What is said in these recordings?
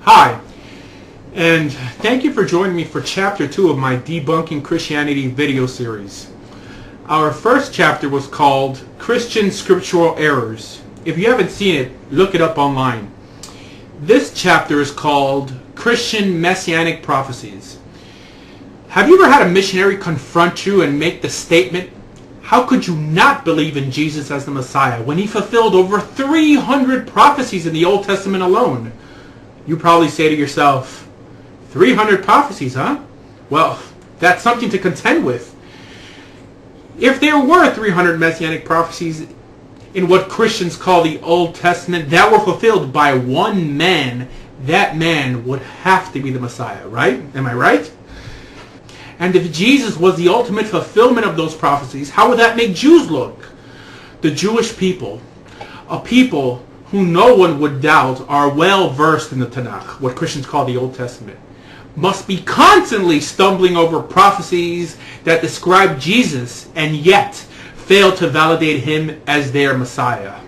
Hi, and thank you for joining me for Chapter 2 of my Debunking Christianity video series. Our first chapter was called Christian Scriptural Errors. If you haven't seen it, look it up online. This chapter is called Christian Messianic Prophecies. Have you ever had a missionary confront you and make the statement, how could you not believe in Jesus as the Messiah when he fulfilled over 300 prophecies in the Old Testament alone? You probably say to yourself, 300 prophecies, huh? Well, that's something to contend with. If there were 300 messianic prophecies in what Christians call the Old Testament that were fulfilled by one man, that man would have to be the Messiah, right? Am I right? And if Jesus was the ultimate fulfillment of those prophecies, how would that make Jews look? The Jewish people, a people who no one would doubt are well versed in the Tanakh, what Christians call the Old Testament, must be constantly stumbling over prophecies that describe Jesus and yet fail to validate him as their Messiah.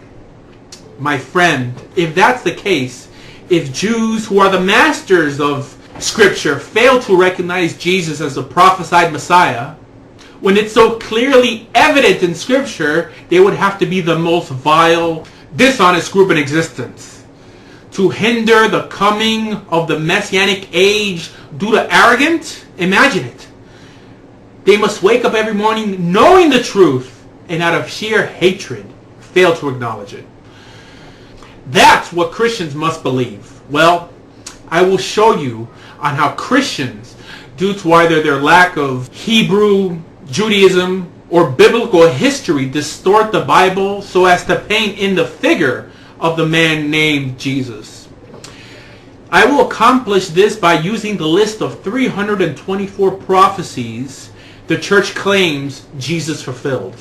My friend, if that's the case, if Jews who are the masters of Scripture fail to recognize Jesus as the prophesied Messiah, when it's so clearly evident in Scripture, they would have to be the most vile, dishonest group in existence. To hinder the coming of the Messianic age due to arrogance? Imagine it. They must wake up every morning knowing the truth and out of sheer hatred fail to acknowledge it. That's what Christians must believe. Well, I will show you on how Christians, due to either their lack of Hebrew, Judaism, or biblical history, distort the Bible so as to paint in the figure of the man named Jesus. I will accomplish this by using the list of 324 prophecies the church claims Jesus fulfilled.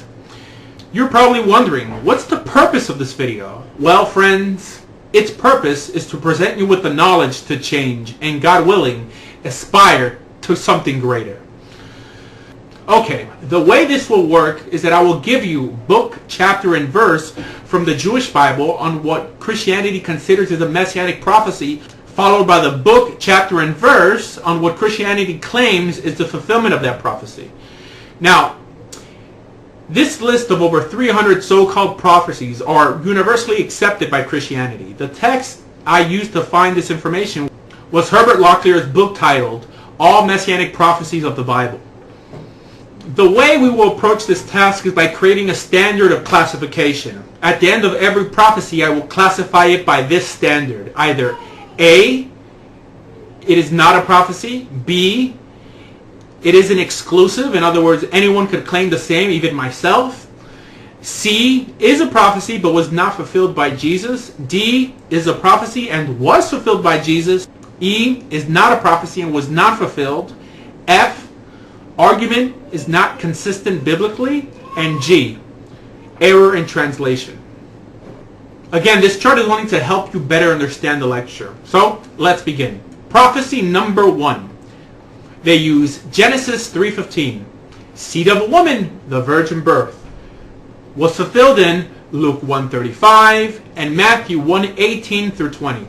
You're probably wondering, what's the purpose of this video? Well, friends, its purpose is to present you with the knowledge to change and, God willing, aspire to something greater. Okay, the way this will work is that I will give you book, chapter, and verse from the Jewish Bible on what Christianity considers as a messianic prophecy, followed by the book, chapter, and verse on what Christianity claims is the fulfillment of that prophecy. Now, this list of over 300 so-called prophecies are universally accepted by Christianity. The text I used to find this information was Herbert Locklear's book titled All Messianic Prophecies of the Bible. The way we will approach this task is by creating a standard of classification. At the end of every prophecy, I will classify it by this standard. Either A, it is not a prophecy. B, it isn't exclusive. In other words, anyone could claim the same, even myself. C, is a prophecy but was not fulfilled by Jesus. D, is a prophecy and was fulfilled by Jesus. E, is not a prophecy and was not fulfilled. F, argument is not consistent biblically. And G, error in translation. Again, this chart is wanting to help you better understand the lecture. So, let's begin. Prophecy number 1. They use Genesis 3:15. Seed of a woman, the virgin birth. Was fulfilled in Luke 1:35 and Matthew 1:18 through 20.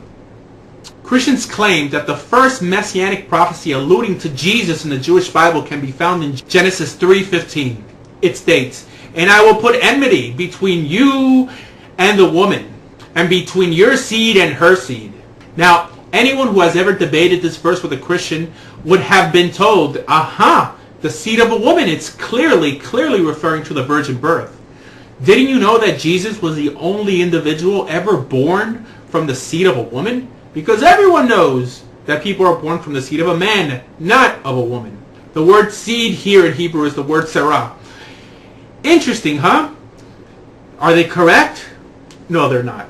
Christians claim that the first messianic prophecy alluding to Jesus in the Jewish Bible can be found in Genesis 3:15. It states, "And I will put enmity between you and the woman, and between your seed and her seed." Now, anyone who has ever debated this verse with a Christian would have been told, aha, the seed of a woman, it's clearly referring to the virgin birth. Didn't you know that Jesus was the only individual ever born from the seed of a woman? Because everyone knows that people are born from the seed of a man, not of a woman. The word seed here in Hebrew is the word sarah. Interesting, huh? Are they correct? No, they're not.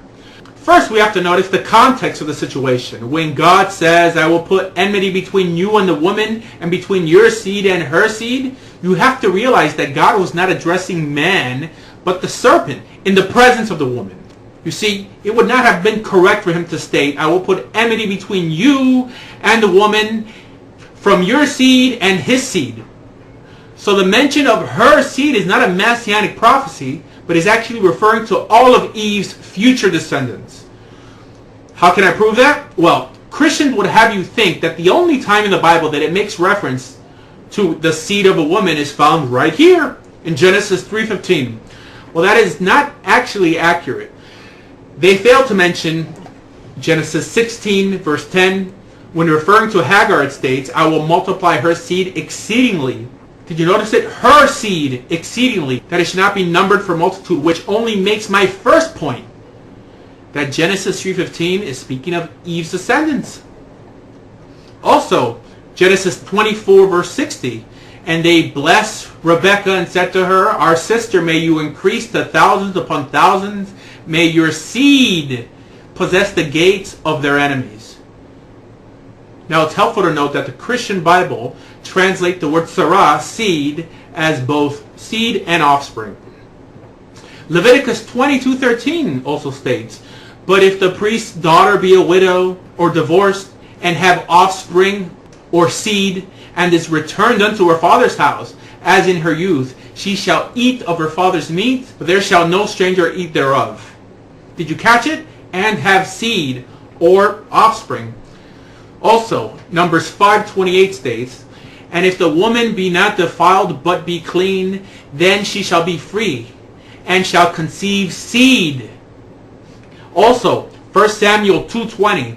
First, we have to notice the context of the situation. When God says, I will put enmity between you and the woman, and between your seed and her seed, you have to realize that God was not addressing man, but the serpent, in the presence of the woman. You see, it would not have been correct for him to state, I will put enmity between you and the woman, from your seed and his seed. So the mention of her seed is not a messianic prophecy, but is actually referring to all of Eve's future descendants. How can I prove that? Well, Christians would have you think that the only time in the Bible that it makes reference to the seed of a woman is found right here in Genesis 3:15. Well, that is not actually accurate. They fail to mention Genesis 16 verse 10. When referring to Hagar, it states, I will multiply her seed exceedingly. Did you notice it? Her seed exceedingly, that it should not be numbered for multitude, which only makes my first point, that Genesis 3:15 is speaking of Eve's descendants. Also, Genesis 24 verse 60, and they blessed Rebekah and said to her, our sister, may you increase to thousands upon thousands. May your seed possess the gates of their enemies. Now it's helpful to note that the Christian Bible translates the word Sarah, seed, as both seed and offspring. Leviticus 22:13 also states, but if the priest's daughter be a widow or divorced and have offspring or seed, and is returned unto her father's house, as in her youth, she shall eat of her father's meat, but there shall no stranger eat thereof. Did you catch it? And have seed or offspring. Also, Numbers 5:28 states, and if the woman be not defiled but be clean, then she shall be free, and shall conceive seed. Also, 1 Samuel 2:20,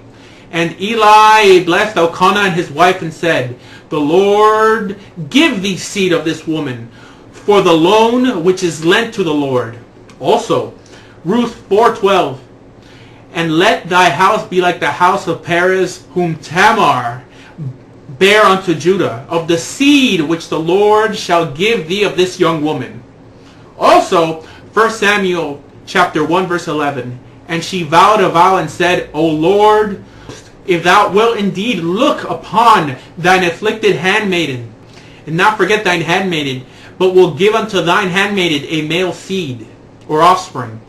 and Eli blessed Elkanah and his wife and said, the Lord give thee seed of this woman, for the loan which is lent to the Lord. Also, Ruth 4:12, and let thy house be like the house of Perez, whom Tamar bare unto Judah, of the seed which the Lord shall give thee of this young woman. Also, 1 Samuel chapter 1 verse 11, and she vowed a vow and said, O Lord, if thou wilt indeed look upon thine afflicted handmaiden, and not forget thine handmaiden, but will give unto thine handmaiden a male seed, or offspring.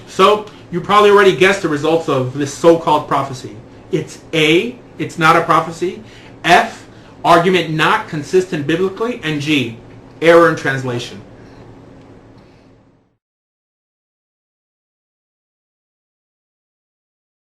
So, you probably already guessed the results of this so-called prophecy. It's A, it's not a prophecy. F, argument not consistent biblically. And G, error in translation.